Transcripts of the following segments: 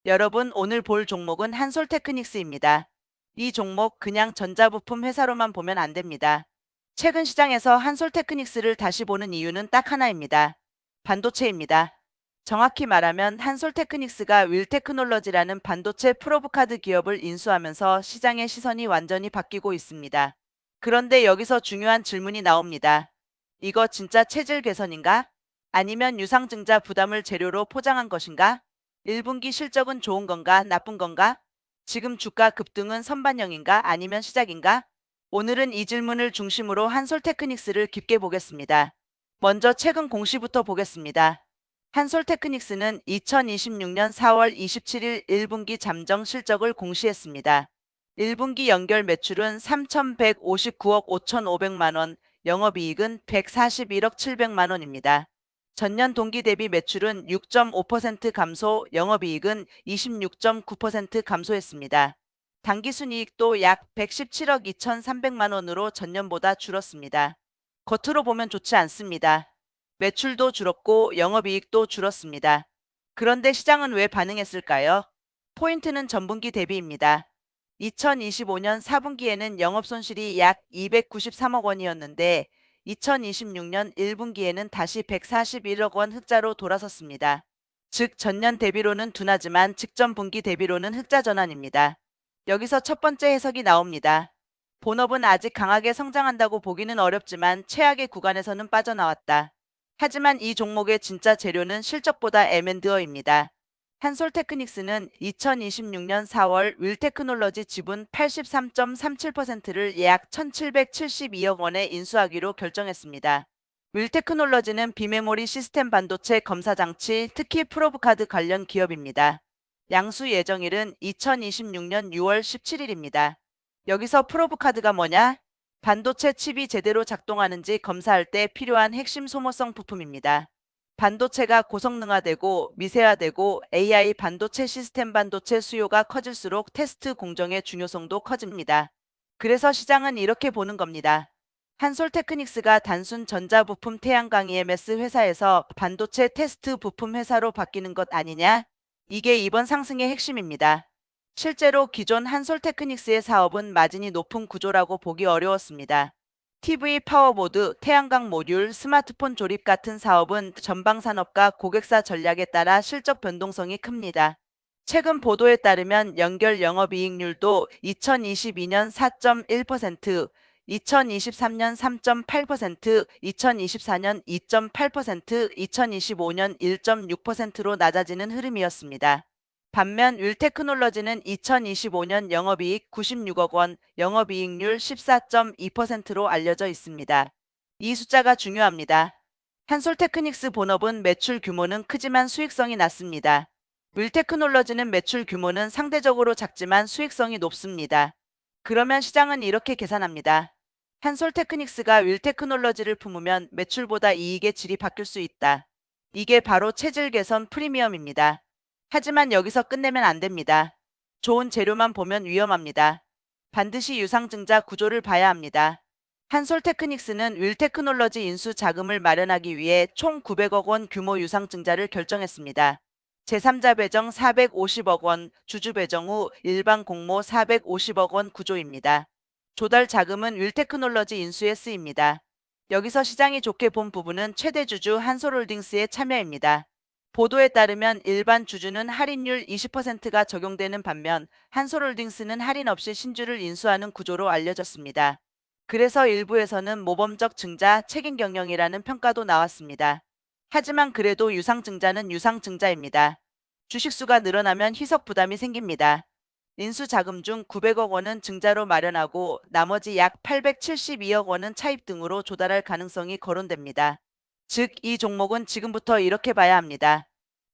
여러분, 오늘 볼 종목은 한솔테크닉스입니다. 이 종목 그냥 전자부품 회사로만 보면 안 됩니다. 최근 시장에서 한솔테크닉스를 다시 보는 이유는 딱 하나입니다. 반도체입니다. 정확히 말하면 한솔테크닉스가 윌테크놀러지라는 반도체 프로브카드 기업을 인수하면서 시장의 시선이 완전히 바뀌고 있습니다. 그런데 여기서 중요한 질문이 나옵니다. 이거 진짜 체질 개선인가? 아니면 유상증자 부담을 재료로 포장한 것인가? 1분기 실적은 좋은 건가, 나쁜 건가? 지금 주가 급등은 선반영인가, 아니면 시작인가? 오늘은 이 질문을 중심으로 한솔테크닉스를 깊게 보겠습니다. 먼저 최근 공시부터 보겠습니다. 한솔테크닉스는 2026년 4월 27일 1분기 잠정 실적을 공시했습니다. 1분기 연결 매출은 3,159억 5,500만 원, 영업이익은 141억 700만 원입니다. 전년 동기 대비 매출은 6.5% 감소, 영업이익은 26.9% 감소했습니다. 당기순이익도 약 117억 2,300만 원으로 전년보다 줄었습니다. 겉으로 보면 좋지 않습니다. 매출도 줄었고 영업이익도 줄었습니다. 그런데 시장은 왜 반응했을까요? 포인트는 전분기 대비입니다. 2025년 4분기에는 영업손실이 약 293억 원이었는데 2026년 1분기에는 다시 141억 원 흑자로 돌아섰습니다. 즉 전년 대비로는 둔하지만 직전 분기 대비로는 흑자 전환입니다. 여기서 첫 번째 해석이 나옵니다. 본업은 아직 강하게 성장한다고 보기는 어렵지만 최악의 구간에서는 빠져나왔다. 하지만 이 종목의 진짜 재료는 실적보다 M&A입니다. 한솔테크닉스는 2026년 4월 윌테크놀러지 지분 83.37%를 약 1,772억 원에 인수하기로 결정했습니다. 윌테크놀러지는 비메모리 시스템 반도체 검사 장치, 특히 프로브카드 관련 기업입니다. 양수 예정일은 2026년 6월 17일입니다. 여기서 프로브카드가 뭐냐? 반도체 칩이 제대로 작동하는지 검사할 때 필요한 핵심 소모성 부품입니다. 반도체가 고성능화되고 미세화되고 AI 반도체 시스템 반도체 수요가 커질수록 테스트 공정의 중요성도 커집니다. 그래서 시장은 이렇게 보는 겁니다. 한솔테크닉스가 단순 전자부품 태양광 EMS 회사에서 반도체 테스트 부품 회사로 바뀌는 것 아니냐? 이게 이번 상승의 핵심입니다. 실제로 기존 한솔테크닉스의 사업은 마진이 높은 구조라고 보기 어려웠습니다. TV 파워보드, 태양광 모듈, 스마트폰 조립 같은 사업은 전방 산업과 고객사 전략에 따라 실적 변동성이 큽니다. 최근 보도에 따르면 연결 영업이익률도 2022년 4.1%, 2023년 3.8%, 2024년 2.8%, 2025년 1.6%로 낮아지는 흐름이었습니다. 반면 윌테크놀러지는 2025년 영업이익 96억 원, 영업이익률 14.2%로 알려져 있습니다. 이 숫자가 중요합니다. 한솔테크닉스 본업은 매출 규모는 크지만 수익성이 낮습니다. 윌테크놀러지는 매출 규모는 상대적으로 작지만 수익성이 높습니다. 그러면 시장은 이렇게 계산합니다. 한솔테크닉스가 윌테크놀러지를 품으면 매출보다 이익의 질이 바뀔 수 있다. 이게 바로 체질 개선 프리미엄입니다. 하지만 여기서 끝내면 안 됩니다. 좋은 재료만 보면 위험합니다. 반드시 유상증자 구조를 봐야 합니다. 한솔테크닉스는 윌테크놀러지 인수 자금을 마련하기 위해 총 900억 원 규모 유상증자를 결정했습니다. 제3자 배정 450억 원, 주주 배정 후 일반 공모 450억 원 구조입니다. 조달 자금은 윌테크놀러지 인수에 쓰입니다. 여기서 시장이 좋게 본 부분은 최대 주주 한솔홀딩스의 참여입니다. 보도에 따르면 일반 주주는 할인율 20%가 적용되는 반면 한솔홀딩스는 할인 없이 신주를 인수하는 구조로 알려졌습니다. 그래서 일부에서는 모범적 증자, 책임 경영이라는 평가도 나왔습니다. 하지만 그래도 유상증자는 유상증자입니다. 주식수가 늘어나면 희석 부담이 생깁니다. 인수 자금 중 900억 원은 증자로 마련하고 나머지 약 872억 원은 차입 등으로 조달할 가능성이 거론됩니다. 즉, 이 종목은 지금부터 이렇게 봐야 합니다.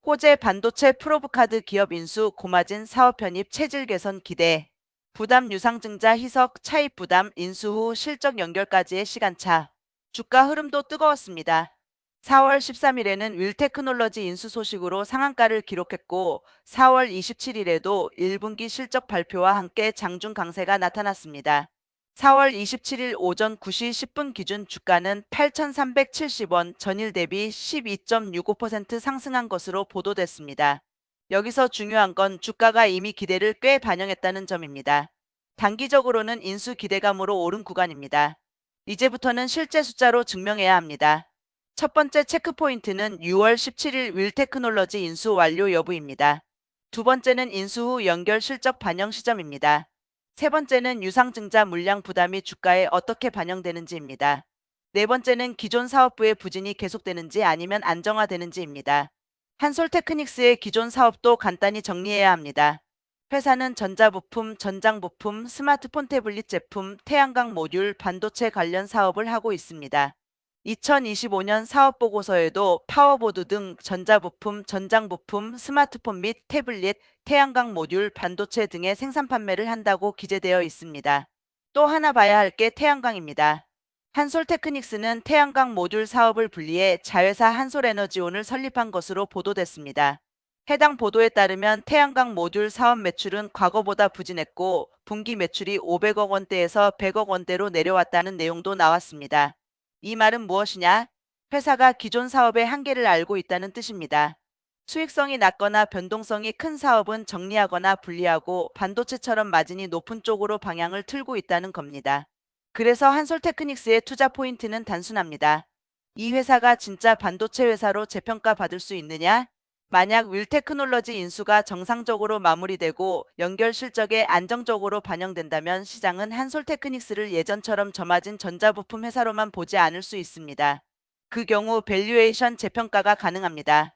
호재 반도체 프로브카드 기업 인수 고마진 사업 편입 체질 개선 기대. 부담 유상증자 희석 차입 부담 인수 후 실적 연결까지의 시간차. 주가 흐름도 뜨거웠습니다. 4월 13일에는 윌테크놀러지 인수 소식으로 상한가를 기록했고 4월 27일에도 1분기 실적 발표와 함께 장중 강세가 나타났습니다. 4월 27일 오전 9시 10분 기준 주가는 8,370원 전일 대비 12.65% 상승한 것으로 보도됐습니다. 여기서 중요한 건 주가가 이미 기대를 꽤 반영했다는 점입니다. 단기적으로는 인수 기대감으로 오른 구간입니다. 이제부터는 실제 숫자로 증명해야 합니다. 첫 번째 체크포인트는 6월 17일 윌테크놀러지 인수 완료 여부입니다. 두 번째는 인수 후 연결 실적 반영 시점입니다. 세 번째는 유상증자 물량 부담이 주가에 어떻게 반영되는지입니다. 네 번째는 기존 사업부의 부진이 계속되는지 아니면 안정화되는지입니다. 한솔테크닉스의 기존 사업도 간단히 정리해야 합니다. 회사는 전자부품, 전장부품, 스마트폰 태블릿 제품, 태양광 모듈, 반도체 관련 사업을 하고 있습니다. 2025년 사업보고서에도 파워보드 등 전자부품, 전장부품, 스마트폰 및 태블릿, 태양광 모듈, 반도체 등의 생산 판매를 한다고 기재되어 있습니다. 또 하나 봐야 할 게 태양광입니다. 한솔테크닉스는 태양광 모듈 사업을 분리해 자회사 한솔에너지온을 설립한 것으로 보도됐습니다. 해당 보도에 따르면 태양광 모듈 사업 매출은 과거보다 부진했고 분기 매출이 500억 원대에서 100억 원대로 내려왔다는 내용도 나왔습니다. 이 말은 무엇이냐? 회사가 기존 사업의 한계를 알고 있다는 뜻입니다. 수익성이 낮거나 변동성이 큰 사업은 정리하거나 분리하고 반도체처럼 마진이 높은 쪽으로 방향을 틀고 있다는 겁니다. 그래서 한솔테크닉스의 투자 포인트는 단순합니다. 이 회사가 진짜 반도체 회사로 재평가 받을 수 있느냐? 만약 윌테크놀러지 인수가 정상적으로 마무리되고 연결 실적에 안정적으로 반영된다면 시장은 한솔테크닉스를 예전처럼 저마진 전자부품 회사로만 보지 않을 수 있습니다. 그 경우 밸류에이션 재평가가 가능합니다.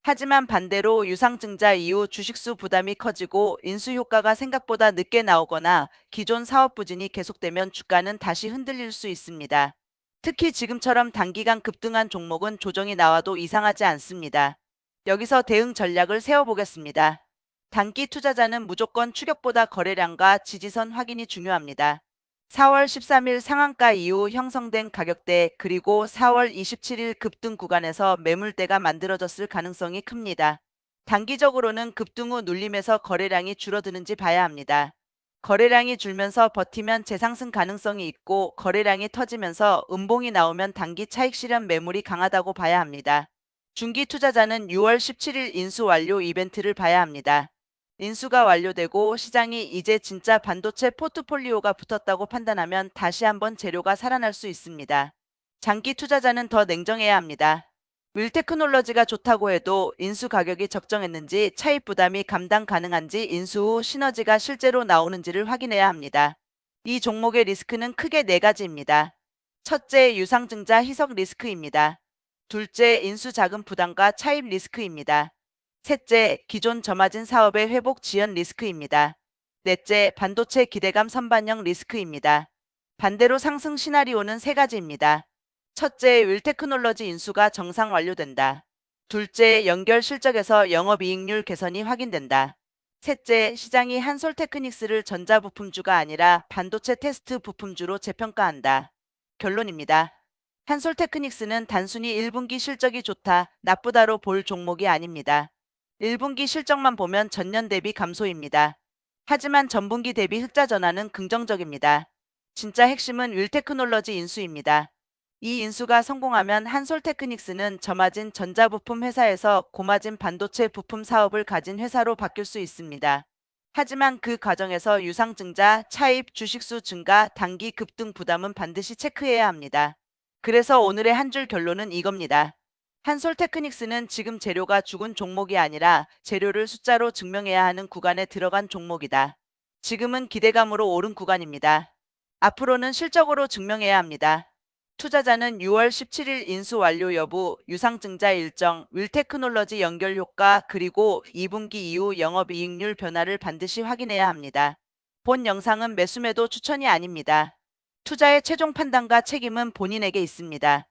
하지만 반대로 유상증자 이후 주식수 부담이 커지고 인수 효과가 생각보다 늦게 나오거나 기존 사업 부진이 계속되면 주가는 다시 흔들릴 수 있습니다. 특히 지금처럼 단기간 급등한 종목은 조정이 나와도 이상하지 않습니다. 여기서 대응 전략을 세워보겠습니다. 단기 투자자는 무조건 추격보다 거래량과 지지선 확인이 중요합니다. 4월 13일 상한가 이후 형성된 가격대 그리고 4월 27일 급등 구간에서 매물대가 만들어졌을 가능성이 큽니다. 단기적으로는 급등 후 눌림에서 거래량이 줄어드는지 봐야 합니다. 거래량이 줄면서 버티면 재상승 가능성이 있고 거래량이 터지면서 음봉이 나오면 단기 차익 실현 매물이 강하다고 봐야 합니다. 중기 투자자는 6월 17일 인수 완료 이벤트를 봐야 합니다. 인수가 완료되고 시장이 이제 진짜 반도체 포트폴리오가 붙었다고 판단하면 다시 한번 재료가 살아날 수 있습니다. 장기 투자자는 더 냉정해야 합니다. 윌테크놀러지가 좋다고 해도 인수 가격이 적정했는지 차입 부담이 감당 가능한지 인수 후 시너지가 실제로 나오는지를 확인해야 합니다. 이 종목의 리스크는 크게 네 가지입니다. 첫째, 유상증자 희석 리스크입니다. 둘째, 인수 자금 부담과 차입 리스크입니다. 셋째, 기존 저마진 사업의 회복 지연 리스크입니다. 넷째, 반도체 기대감 선반영 리스크입니다. 반대로 상승 시나리오는 세 가지입니다. 첫째, 윌테크놀러지 인수가 정상 완료된다. 둘째, 연결 실적에서 영업이익률 개선이 확인된다. 셋째, 시장이 한솔테크닉스를 전자부품주가 아니라 반도체 테스트 부품주로 재평가한다. 결론입니다. 한솔테크닉스는 단순히 1분기 실적이 좋다, 나쁘다로 볼 종목이 아닙니다. 1분기 실적만 보면 전년 대비 감소입니다. 하지만 전분기 대비 흑자 전환은 긍정적입니다. 진짜 핵심은 윌테크놀러지 인수입니다. 이 인수가 성공하면 한솔테크닉스는 저마진 전자부품 회사에서 고마진 반도체 부품 사업을 가진 회사로 바뀔 수 있습니다. 하지만 그 과정에서 유상증자, 차입, 주식수 증가, 단기 급등 부담은 반드시 체크해야 합니다. 그래서 오늘의 한 줄 결론은 이겁니다. 한솔테크닉스는 지금 재료가 죽은 종목이 아니라 재료를 숫자로 증명해야 하는 구간에 들어간 종목이다. 지금은 기대감으로 오른 구간입니다. 앞으로는 실적으로 증명해야 합니다. 투자자는 6월 17일 인수 완료 여부, 유상증자 일정, 윌테크놀러지 연결 효과, 그리고 2분기 이후 영업이익률 변화를 반드시 확인해야 합니다. 본 영상은 매수매도 추천이 아닙니다. 투자의 최종 판단과 책임은 본인에게 있습니다.